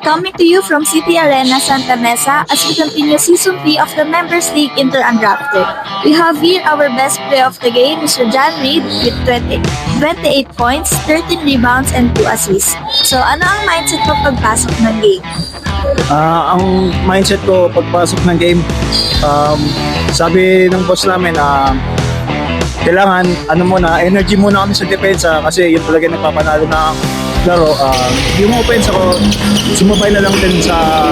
Coming to you from City Arena, Santa Mesa, as we continue Season 3 of the Members League Inter Undrafted. We have here our best player of the game, Mr. John Reed, with 28 points, 13 rebounds, and 2 assists. So, ano ang mindset mo pagpasok ng game? Ang mindset ko pagpasok ng game, sabi ng boss namin, kailangan energy muna kami sa depensa kasi yun talaga nagpapanalo ng laro. Yung offense ko, sumabay na lang din sa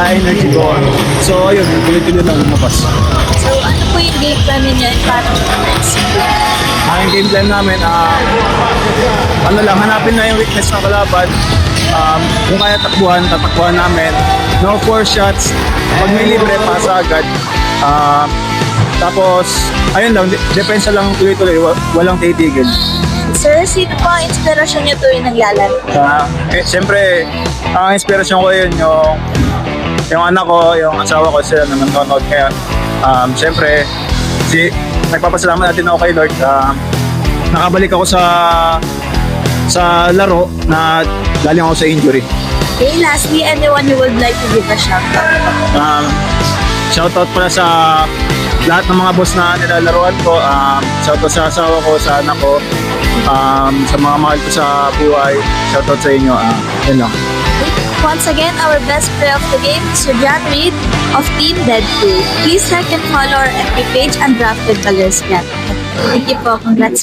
energy ko. So ayun, tuloy-tuloy lang lumabas. So, ano po yung game plan ninyo and paano mo na-execute? Ang game plan namin, hanapin na yung weakness ng kalaban. Kung kaya tatakbuhan namin. No 4 shots. Pag may libre, pasa agad. Tapos, ayun lang, depensa lang tuloy-tuloy, walang titigil. Sir, sino po ang inspirasyon niyo tuwing naglalaro? Siyempre, ang inspirasyon ko yun, yung anak ko, yung asawa ko, sila na nanonood. Kaya, siyempre, nagpapasalamat natin ako kay Lord. Nakabalik ako sa laro na galing ako sa injury. Okay, lastly, anyone you would like to give a shoutout? Shoutout pala sa lahat ng mga boss na nilalaruan ko. Shoutout sa asawa ko, sa anak ko, sa mga mahal ko sa buhay. Shoutout sa inyo. Yun lang. Once again, our best player of the game, Mr. John Reed of Team Deadpool. Please like and follow our FB page, Undrafted Colors Camp. Thank you po. Congrats.